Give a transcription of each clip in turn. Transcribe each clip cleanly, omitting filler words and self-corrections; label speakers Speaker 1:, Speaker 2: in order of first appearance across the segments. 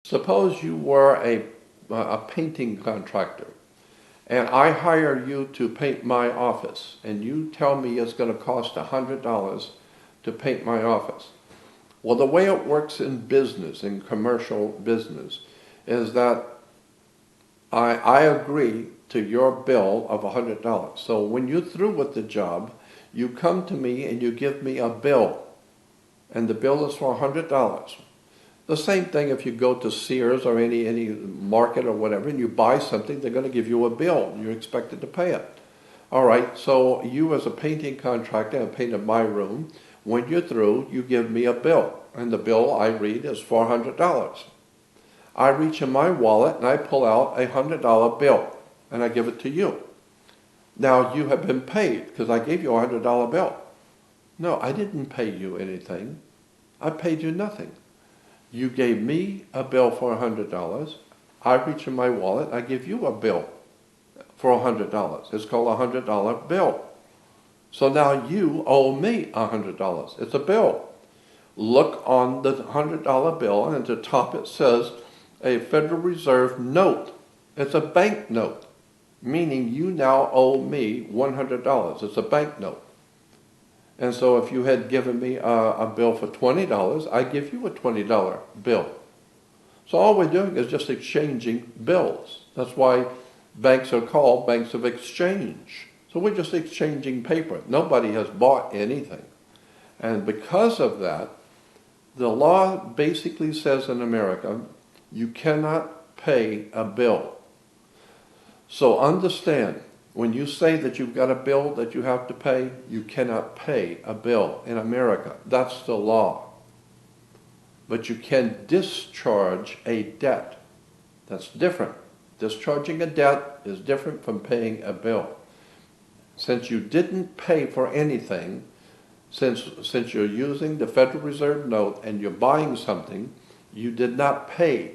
Speaker 1: Suppose you were a painting contractor and I hire you to paint my office and you tell me it's going to cost $100 to paint my office. Well, the way it works in business, in commercial business, is that I agree to your bill of $100. So when you're through with the job, you come to me and you give me a bill, and the bill is for $100. The same thing if you go to Sears or any market or whatever and you buy something, they're going to give you a bill. You're expected to pay it. All right, so you as a painting contractor have painted my room. When you're through, you give me a bill, and the bill I read is $400. I reach in my wallet and I pull out a $100 bill and I give it to you. Now you have been paid because I gave you a $100 bill. No, I didn't pay you anything. I paid you nothing. You gave me a bill for $100. I reach in my wallet, I give you a bill for $100. It's called a $100 bill. So now you owe me $100. It's a bill. Look on the $100 bill, and at the top it says a Federal Reserve note. It's a bank note, meaning you now owe me $100. It's a bank note. And so if you had given me a bill for $20, I give you a $20 bill. So all we're doing is just exchanging bills. That's why banks are called banks of exchange. So we're just exchanging paper. Nobody has bought anything. And because of that, the law basically says in America, you cannot pay a bill. So understand, when you say that you've got a bill that you have to pay, you cannot pay a bill in America. That's the law. But you can discharge a debt. That's different. Discharging a debt is different from paying a bill. Since you didn't pay for anything, since you're using the Federal Reserve note and you're buying something, you did not pay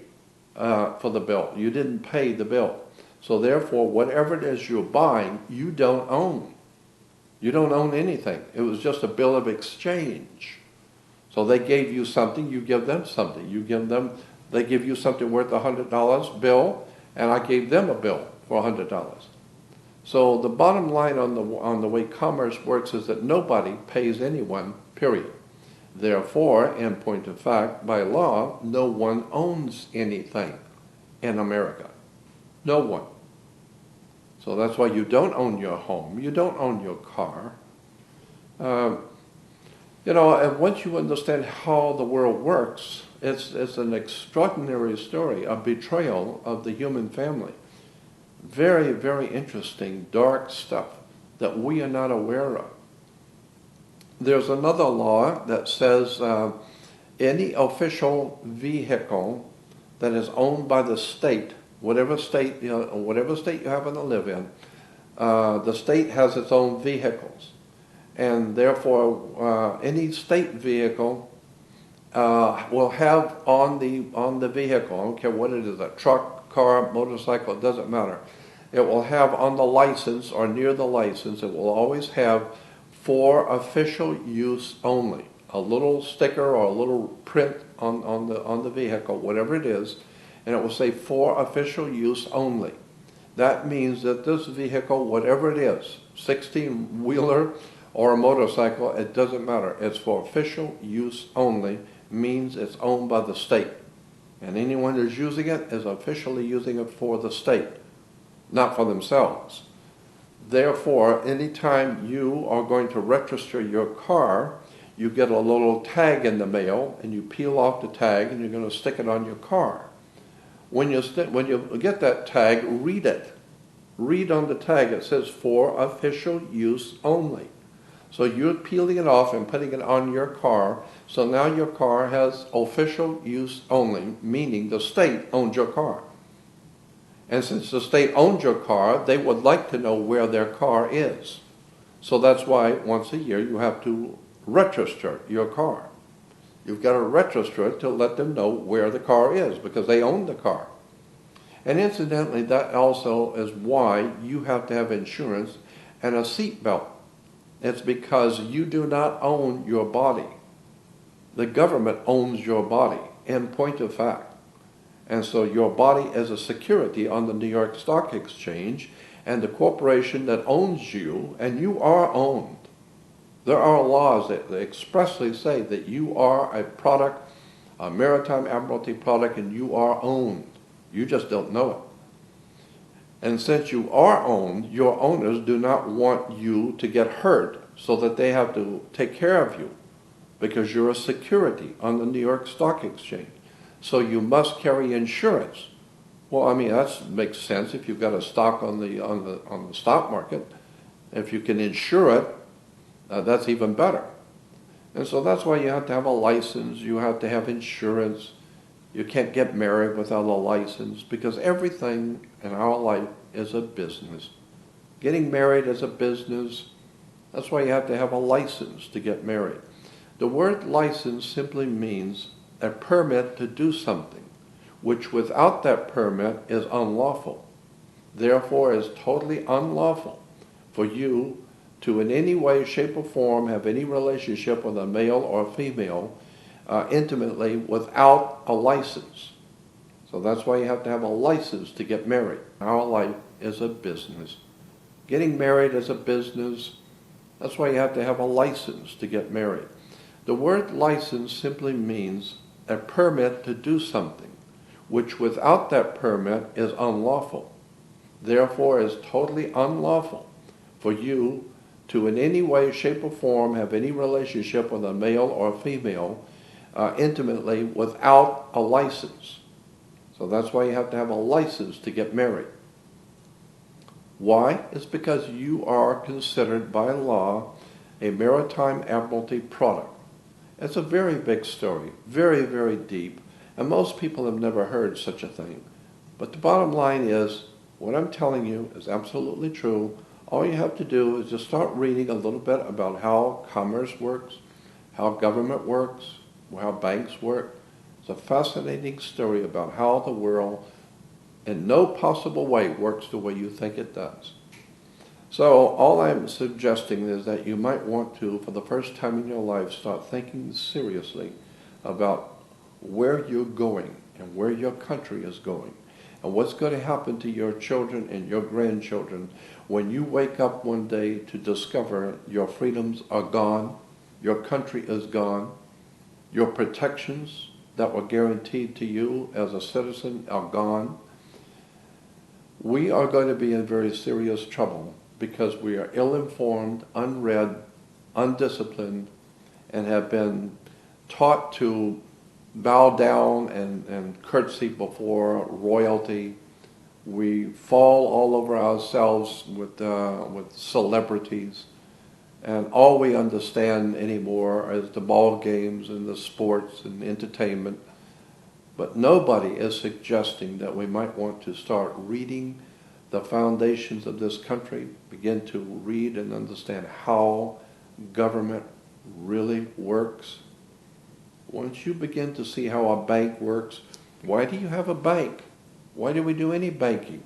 Speaker 1: for the bill. You didn't pay the bill. So therefore, whatever it is you're buying, you don't own. You don't own anything. It was just a bill of exchange. So they gave you something, you give them something. They give you something worth $100 bill, and I gave them a bill for $100. So the bottom line on the way commerce works is that nobody pays anyone, period. Therefore, in point of fact, by law, no one owns anything in America. No one. So that's why you don't own your home. You don't own your car. And once you understand how the world works, it's an extraordinary story, a betrayal of the human family. Very, very interesting, dark stuff that we are not aware of. There's another law that says any official vehicle that is owned by the state, whatever state you happen to live in, the state has its own vehicles, and therefore any state vehicle will have on the vehicle, I don't care what it is, a truck, car, motorcycle, it doesn't matter. It will have on the license or near the license, it will always have for official use only. A little sticker or a little print on the vehicle, whatever it is, and it will say for official use only. That means that this vehicle, whatever it is, 16-wheeler or a motorcycle, it doesn't matter. It's for official use only, means it's owned by the state. And anyone who's using it is officially using it for the state, not for themselves. Therefore, anytime you are going to register your car, you get a little tag in the mail, and you peel off the tag, and you're going to stick it on your car. When you get that tag, read it. Read on the tag. It says for official use only. So you're peeling it off and putting it on your car. So now your car has official use only, meaning the state owns your car. And since the state owns your car, they would like to know where their car is. So that's why once a year you have to register your car. You've got to register it to let them know where the car is, because they own the car. And incidentally, that also is why you have to have insurance and a seat belt. It's because you do not own your body. The government owns your body, in point of fact. And so your body is a security on the New York Stock Exchange, and the corporation that owns you, and you are owned. There are laws that expressly say that you are a product, a maritime admiralty product, and you are owned. You just don't know it. And since you are owned, your owners do not want you to get hurt, so that they have to take care of you, because you're a security on the New York Stock Exchange. So you must carry insurance. Well, I mean, that makes sense if you've got a stock on the stock market. If you can insure it, that's even better. And so that's why you have to have a license, you have to have insurance. You can't get married without a license, because everything in our life is a business. Getting married is a business. That's why you have to have a license to get married. The word license simply means a permit to do something, which without that permit is unlawful. Therefore, is totally unlawful for you to in any way, shape, or form have any relationship with a male or a female intimately without a license. So that's why you have to have a license to get married. Our life is a business. Getting married is a business. That's why you have to have a license to get married. The word license simply means a permit to do something, which without that permit is unlawful. Therefore, is totally unlawful for you to in any way, shape, or form have any relationship with a male or a female intimately without a license. So that's why you have to have a license to get married. Why? It's because you are considered by law a maritime admiralty product. It's a very big story, very, very deep, and most people have never heard such a thing. But the bottom line is, what I'm telling you is absolutely true. All you have to do is just start reading a little bit about how commerce works, how government works, how banks work. It's a fascinating story about how the world in no possible way works the way you think it does. So all I'm suggesting is that you might want to, for the first time in your life, start thinking seriously about where you're going and where your country is going, and what's going to happen to your children and your grandchildren when you wake up one day to discover your freedoms are gone, your country is gone, your protections that were guaranteed to you as a citizen are gone. We are going to be in very serious trouble because we are ill-informed, unread, undisciplined, and have been taught to bow down and curtsy before royalty. We fall all over ourselves with celebrities, and all we understand anymore is the ball games and the sports and entertainment. But nobody is suggesting that we might want to start reading the foundations of this country, begin to read and understand how government really works. Once you begin to see how a bank works, why do you have a bank? Why do we do any banking?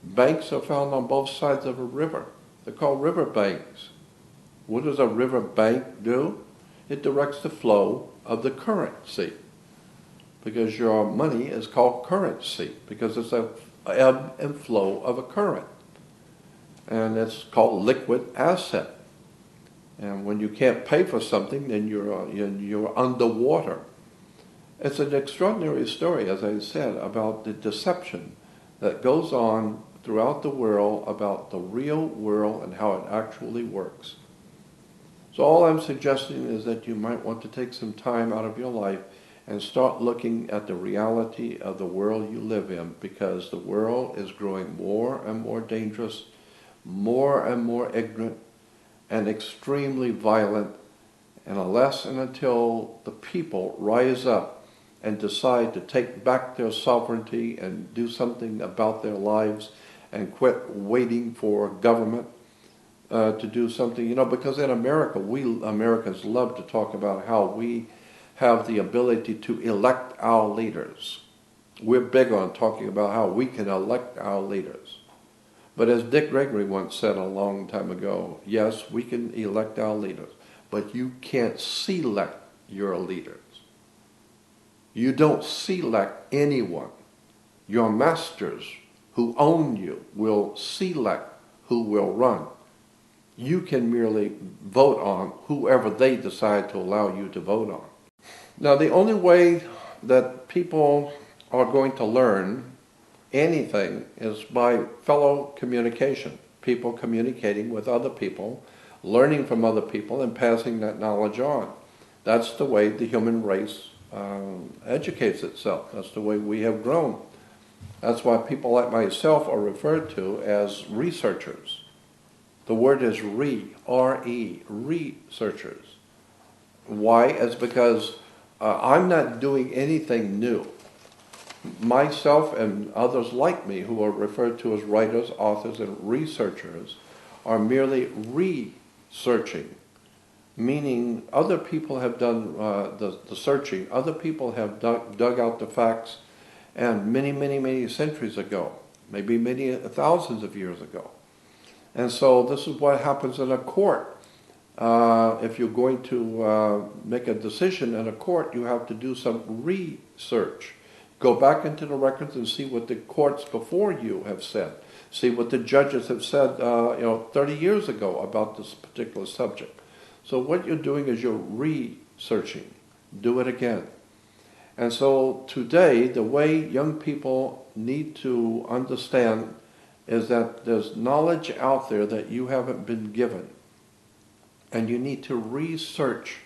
Speaker 1: Banks are found on both sides of a river. They're called river banks. What does a river bank do? It directs the flow of the currency, because your money is called currency, because it's a ebb and flow of a current. And it's called liquid asset. And when you can't pay for something, then you're underwater. It's an extraordinary story, as I said, about the deception that goes on throughout the world about the real world and how it actually works. So all I'm suggesting is that you might want to take some time out of your life and start looking at the reality of the world you live in, because the world is growing more and more dangerous, more and more ignorant, and extremely violent. And unless and until the people rise up and decide to take back their sovereignty and do something about their lives and quit waiting for government to do something, because in America, we Americans love to talk about how we have the ability to elect our leaders. We're big on talking about how we can elect our leaders. But as Dick Gregory once said a long time ago, yes, we can elect our leaders, but you can't select your leaders. You don't select anyone. Your masters who own you will select who will run. You can merely vote on whoever they decide to allow you to vote on. Now, the only way that people are going to learn anything is by fellow communication, people communicating with other people, learning from other people, and passing that knowledge on. That's the way the human race educates itself. That's the way we have grown. That's why people like myself are referred to as researchers. The word is R-E, researchers. Why? It's because I'm not doing anything new. Myself and others like me, who are referred to as writers, authors, and researchers, are merely researching, meaning other people have done the searching, other people have dug out the facts, and many centuries ago, maybe many thousands of years ago. And so this is what happens in a court. If you're going to make a decision in a court, you have to do some research. Go back into the records and see what the courts before you have said. See what the judges have said 30 years ago about this particular subject. So what you're doing is you're researching. Do it again. And so today, the way young people need to understand is that there's knowledge out there that you haven't been given. And you need to research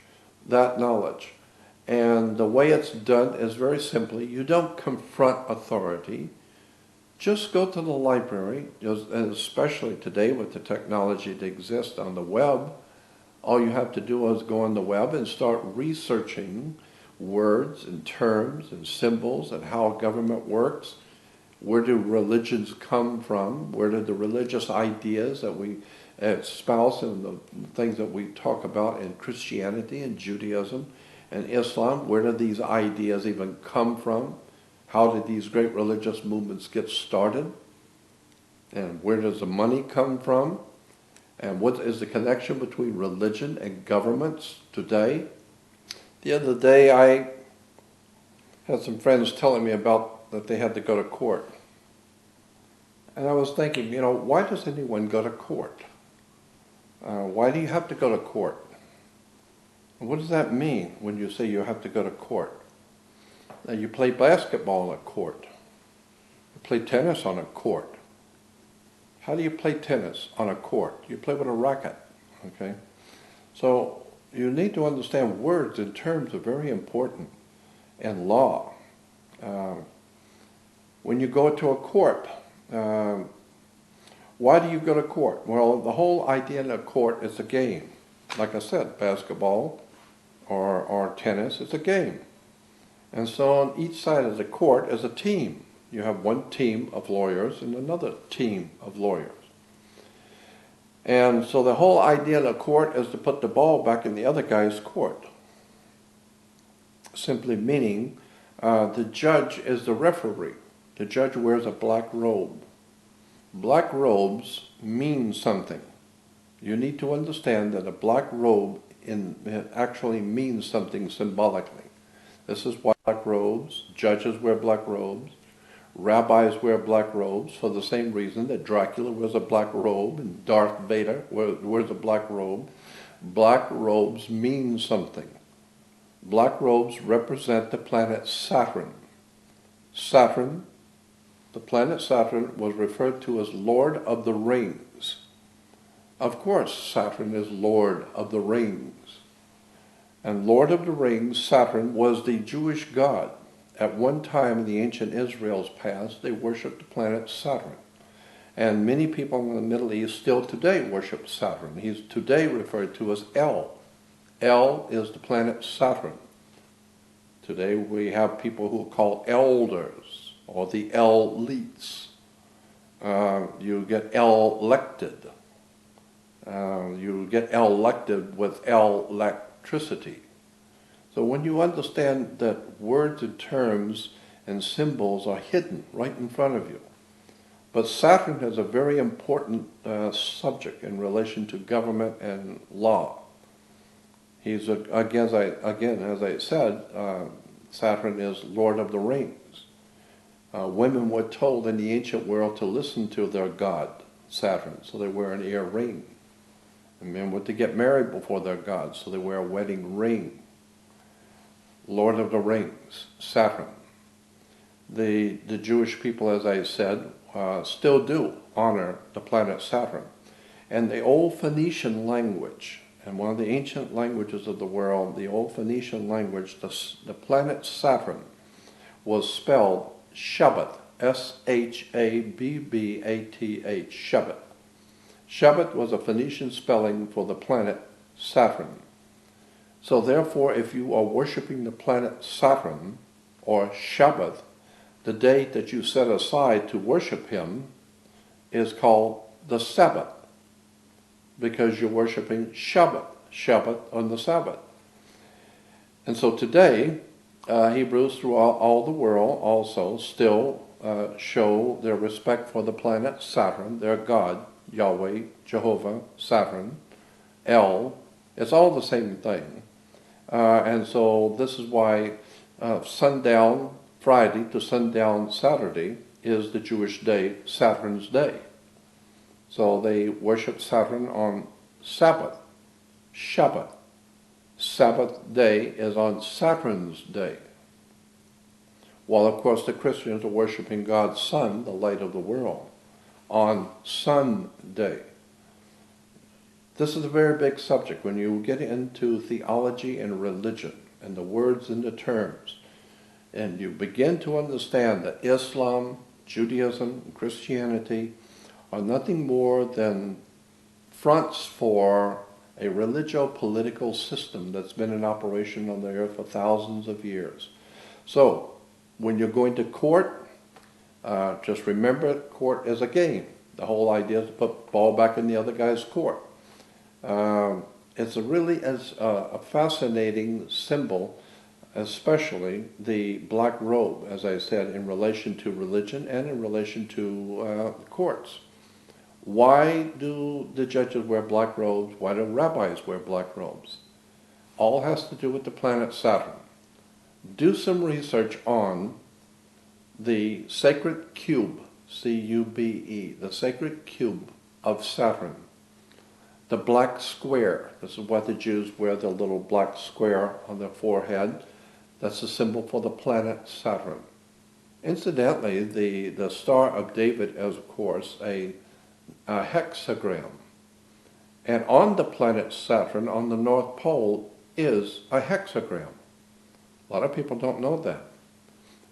Speaker 1: that knowledge. And the way it's done is very simply, you don't confront authority. Just go to the library, and especially today with the technology that exists on the web. All you have to do is go on the web and start researching words and terms and symbols and how government works. Where do religions come from? Where do the religious ideas that we espouse and the things that we talk about in Christianity and Judaism and Islam, where do these ideas even come from? How did these great religious movements get started? And where does the money come from? And what is the connection between religion and governments today? The other day I had some friends telling me about that they had to go to court. And I was thinking, why does anyone go to court? Why do you have to go to court? What does that mean when you say you have to go to court? Now, you play basketball on a court. You play tennis on a court. How do you play tennis on a court? You play with a racket, okay? So you need to understand words and terms are very important in law. When you go to a court, why do you go to court? Well, the whole idea in a court is a game. Like I said, basketball or tennis is a game. And so on each side of the court is a team. You have one team of lawyers and another team of lawyers. And so the whole idea in a court is to put the ball back in the other guy's court. Simply meaning the judge is the referee. The judge wears a black robe. Black robes mean something. You need to understand that a black robe actually means something symbolically. This is why black robes, judges wear black robes, rabbis wear black robes for the same reason that Dracula wears a black robe and Darth Vader wears a black robe. Black robes mean something. Black robes represent the planet Saturn. Saturn, the planet Saturn, was referred to as Lord of the Rings. Of course, Saturn is Lord of the Rings. And Lord of the Rings, Saturn, was the Jewish god. At one time in the ancient Israel's past, they worshipped the planet Saturn. And many people in the Middle East still today worship Saturn. He's today referred to as El. El is the planet Saturn. Today we have people who are called elders or the elites. You get elected. You get elected with electricity. So when you understand that words and terms and symbols are hidden right in front of you. But Saturn has a very important subject in relation to government and law. He's, again, as I said, Saturn is Lord of the Rings. Women were told in the ancient world to listen to their god, Saturn, so they wear an ear ring. And men were to get married before their god, so they wear a wedding ring. Lord of the Rings, Saturn. The Jewish people, as I said, still do honor the planet Saturn. And the old Phoenician language, and one of the ancient languages of the world, the old Phoenician language, the planet Saturn was spelled Shabbat, S-H-A-B-B-A-T-H, Shabbat. Shabbat was a Phoenician spelling for the planet Saturn. So therefore, if you are worshiping the planet Saturn, or Shabbat, the day that you set aside to worship him is called the Sabbath, because you're worshiping Shabbat on the Sabbath. And so today, Hebrews throughout all the world also still show their respect for the planet Saturn, their God, Yahweh, Jehovah, Saturn, El. It's all the same thing. And so this is why sundown Friday to sundown Saturday is the Jewish day, Saturn's day. So they worship Saturn on Sabbath, Shabbat. Sabbath day is on Saturn's day. While of course the Christians are worshiping God's Son, the light of the world, on Sunday. This is a very big subject when you get into theology and religion and the words and the terms, and you begin to understand that Islam, Judaism, and Christianity are nothing more than fronts for a religio-political system that's been in operation on the earth for thousands of years. So, when you're going to court, just remember court is a game. The whole idea is to put the ball back in the other guy's court. It's really a fascinating symbol, especially the black robe, as I said, in relation to religion and in relation to courts. Why do the judges wear black robes? Why do rabbis wear black robes? All has to do with the planet Saturn. Do some research on the sacred cube, C-U-B-E, the sacred cube of Saturn. The black square, this is why the Jews wear the little black square on their forehead. That's a symbol for the planet Saturn. Incidentally, the Star of David is, of course, a hexagram. And on the planet Saturn, on the North Pole, is a hexagram. A lot of people don't know that.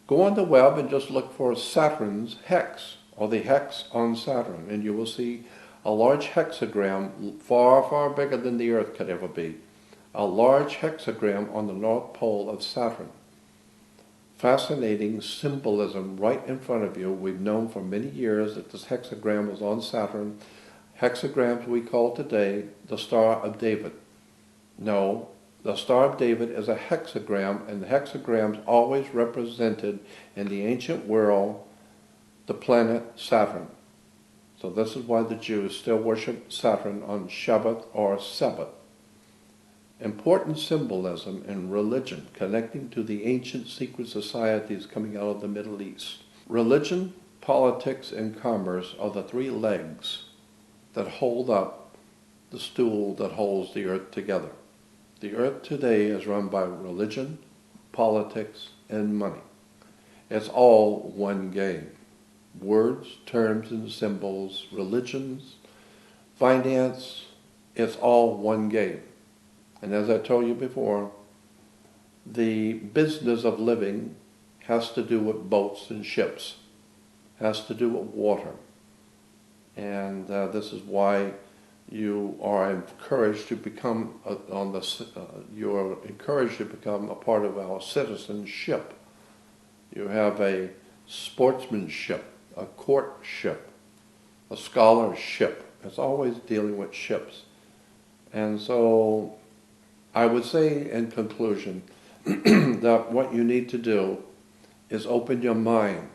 Speaker 1: Go on the web and just look for Saturn's hex, or the hex on Saturn, and you will see a large hexagram, far, far bigger than the Earth could ever be. A large hexagram on the North Pole of Saturn. Fascinating symbolism right in front of you. We've known for many years that this hexagram was on Saturn. Hexagrams we call today the Star of David. No, the Star of David is a hexagram, and the hexagrams always represented in the ancient world the planet Saturn. So this is why the Jews still worship Saturn on Shabbat or Sabbath. Important symbolism in religion connecting to the ancient secret societies coming out of the Middle East. Religion, politics, and commerce are the three legs that hold up the stool that holds the earth together. The earth today is run by religion, politics, and money. It's all one game. Words, terms, and symbols, religions, finance, it's all one game. And as I told you before, the business of living has to do with boats and ships, has to do with water. And this is why you are encouraged to become you're encouraged to become a part of our citizenship. You have a sportsmanship, a courtship, a scholarship. It's always dealing with ships. And so I would say in conclusion that what you need to do is open your mind.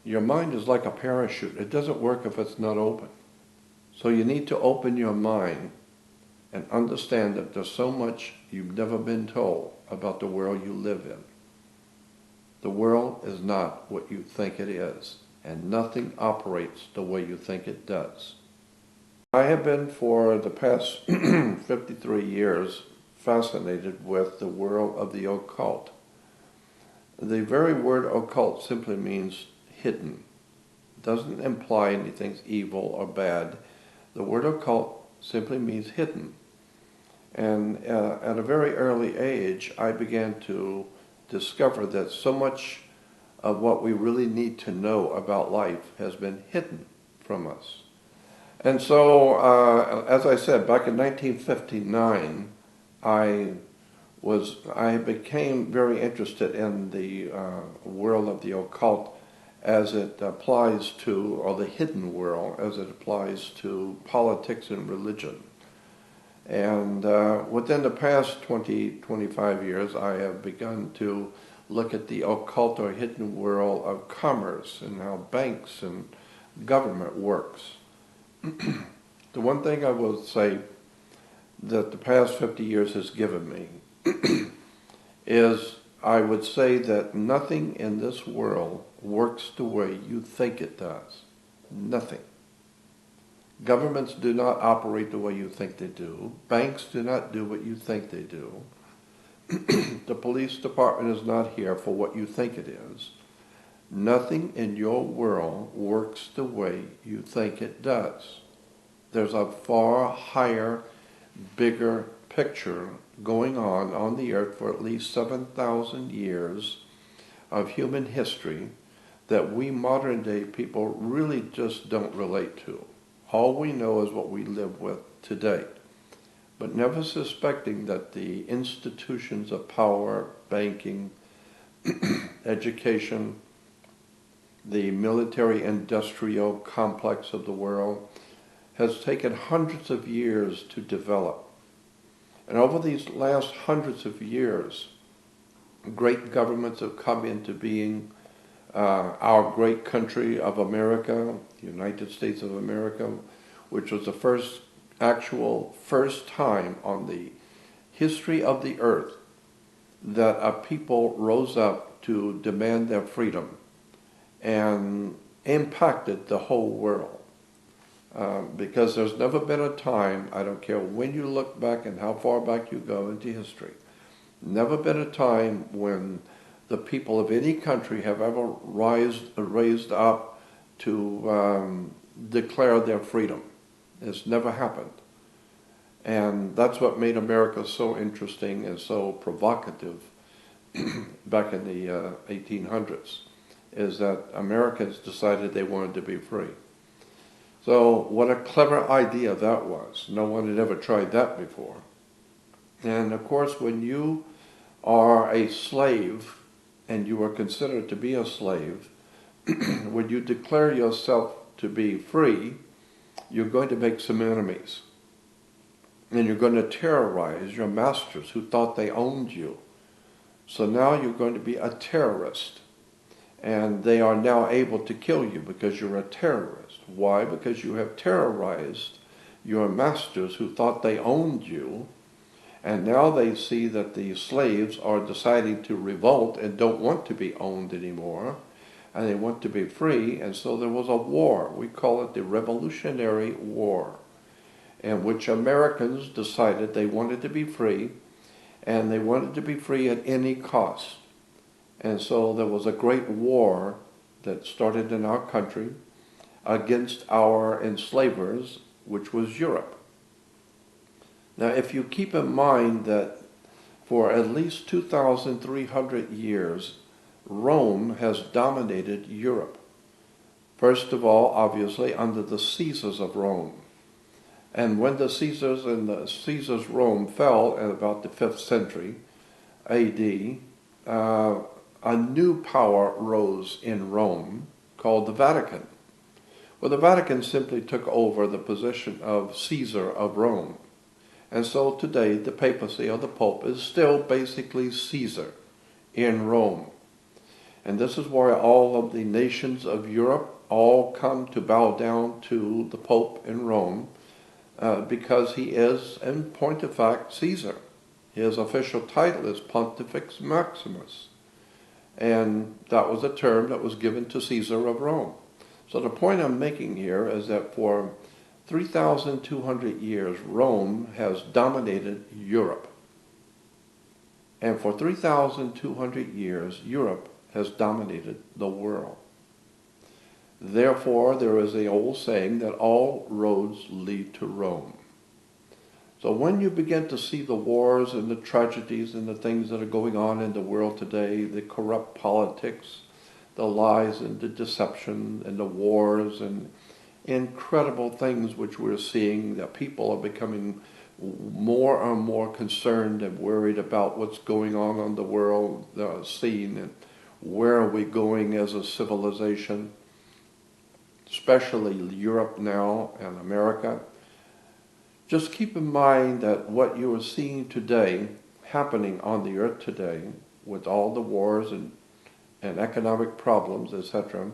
Speaker 1: Your mind is like a parachute. It doesn't work if it's not open. So you need to open your mind and understand that there's so much you've never been told about the world you live in. The world is not what you think it is, and nothing operates the way you think it does. I have been for the past 53 years fascinated with the world of the occult. The very word occult simply means hidden. It doesn't imply anything's evil or bad. The word occult simply means hidden. And at a very early age, I began to discover that so much of what we really need to know about life has been hidden from us. And so, as I said, back in 1959, I became very interested in the world of the occult as it applies to, or the hidden world as it applies to politics and religion. And within the past 25 years, I have begun to look at the occult or hidden world of commerce and how banks and government works. The one thing I will say that the past 50 years has given me is I would say that nothing in this world works the way you think it does. Nothing. Governments do not operate the way you think they do. Banks do not do what you think they do. The police department is not here for what you think it is. Nothing in your world works the way you think it does. There's a far higher, bigger picture going on the earth for at least 7,000 years of human history that we modern day people really just don't relate to. All we know is what we live with today, but never suspecting that the institutions of power, banking, education, the military-industrial complex of the world has taken hundreds of years to develop. And over these last hundreds of years, great governments have come into being. Our great country of America, the United States of America, which was the first time on the history of the earth that a people rose up to demand their freedom and impacted the whole world. Because there's never been a time, I don't care when you look back and how far back you go into history, never been a time when the people of any country have ever raised up to declare their freedom. It's never happened. And that's what made America so interesting and so provocative back in the 1800s, is that Americans decided they wanted to be free. So what a clever idea that was. No one had ever tried that before. And of course, when you are a slave, and you are considered to be a slave, when you declare yourself to be free, you're going to make some enemies. And you're going to terrorize your masters who thought they owned you. So now you're going to be a terrorist. And they are now able to kill you because you're a terrorist. Why? Because you have terrorized your masters who thought they owned you. And now they see that the slaves are deciding to revolt and don't want to be owned anymore, and they want to be free, and so there was a war. We call it the Revolutionary War, in which Americans decided they wanted to be free, and they wanted to be free at any cost. And so there was a great war that started in our country against our enslavers, which was Europe. Now, if you keep in mind that for at least 2,300 years, Rome has dominated Europe. First of all, obviously, under the Caesars of Rome. And when the Caesars Rome fell in about the 5th century AD, a new power rose in Rome called the Vatican. Well, the Vatican simply took over the position of Caesar of Rome. And so today, the papacy or the Pope is still basically Caesar in Rome. And this is why all of the nations of Europe all come to bow down to the Pope in Rome, because he is, in point of fact, Caesar. His official title is Pontifex Maximus. And that was a term that was given to Caesar of Rome. So the point I'm making here is that for 3,200 years, Rome has dominated Europe. And for 3,200 years, Europe has dominated the world. Therefore, there is an old saying that all roads lead to Rome. So when you begin to see the wars and the tragedies and the things that are going on in the world today, the corrupt politics, the lies and the deception and the wars and incredible things which we're seeing, that people are becoming more and more concerned and worried about what's going on the world scene and where are we going as a civilization, especially Europe now and America. Just keep in mind that what you are seeing today, happening on the earth today, with all the wars and economic problems, etc.,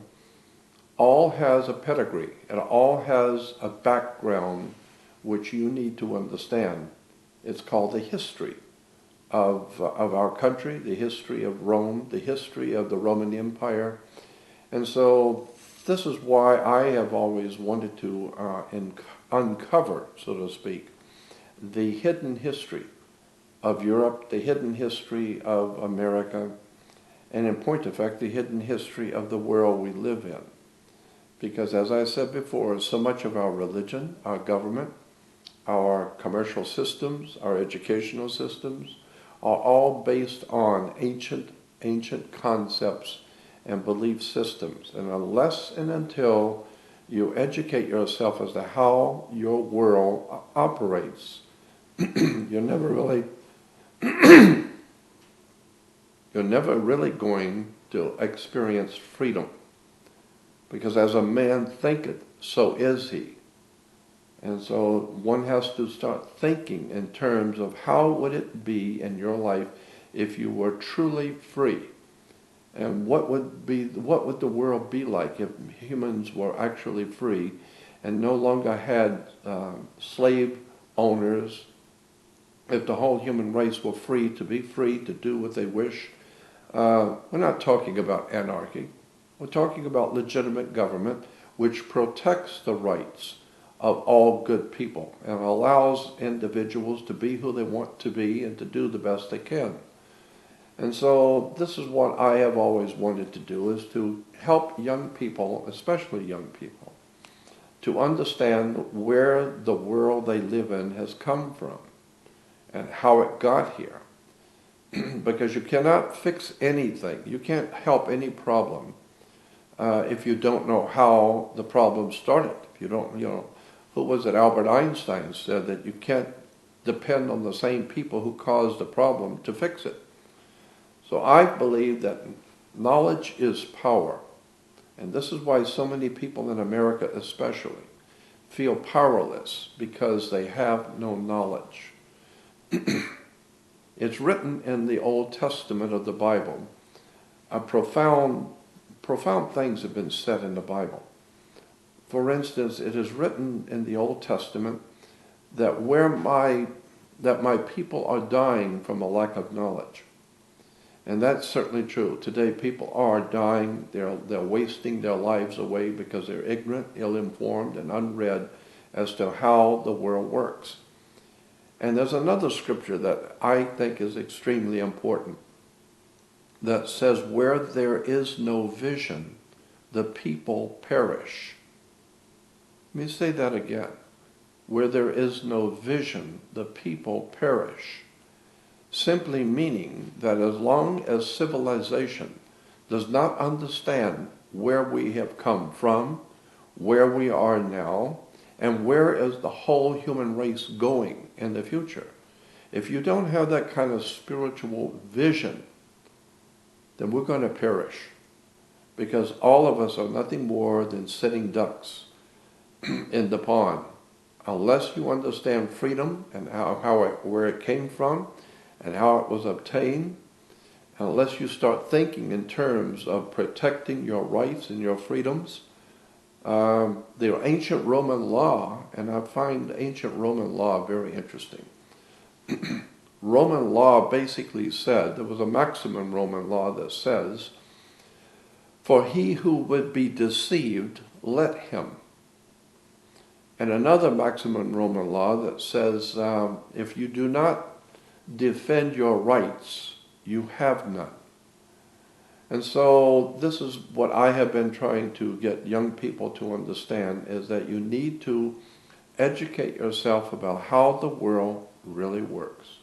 Speaker 1: all has a pedigree. It all has a background which you need to understand. It's called the history of our country, the history of Rome, the history of the Roman Empire. And so this is why I have always wanted to uncover, so to speak, the hidden history of Europe, the hidden history of America, and in point of fact, the hidden history of the world we live in. Because as I said before, so much of our religion, our government, our commercial systems, our educational systems, are all based on ancient concepts and belief systems. And unless and until you educate yourself as to how your world operates, you're never really going to experience freedom. Because as a man thinketh, so is he. And so one has to start thinking in terms of how would it be in your life if you were truly free? And what would the world be like if humans were actually free and no longer had slave owners, if the whole human race were free to do what they wish? We're not talking about anarchy. We're talking about legitimate government which protects the rights of all good people and allows individuals to be who they want to be and to do the best they can. And so this is what I have always wanted to do, is to help young people, especially young people, to understand where the world they live in has come from and how it got here. Because you cannot fix anything. You can't help any problem if you don't know how the problem started. If you don't, who was it? Albert Einstein said that you can't depend on the same people who caused the problem to fix it. So I believe that knowledge is power. And this is why so many people in America especially feel powerless, because they have no knowledge. It's written in the Old Testament of the Bible. Profound things have been said in the Bible. For instance, it is written in the Old Testament that my people are dying from a lack of knowledge. And that's certainly true. Today people are dying, they're wasting their lives away because they're ignorant, ill-informed, and unread as to how the world works. And there's another scripture that I think is extremely important that says, where there is no vision, the people perish. Let me say that again. Where there is no vision, the people perish. Simply meaning that as long as civilization does not understand where we have come from, where we are now, and where is the whole human race going in the future, if you don't have that kind of spiritual vision, then we're going to perish. Because all of us are nothing more than sitting ducks in the pond. Unless you understand freedom and where it came from and how it was obtained, unless you start thinking in terms of protecting your rights and your freedoms, the ancient Roman law, and I find ancient Roman law very interesting. Roman law basically said, there was a maxim in Roman law that says, for he who would be deceived, let him. And another maxim in Roman law that says, if you do not defend your rights, you have none. And so this is what I have been trying to get young people to understand, is that you need to educate yourself about how the world really works.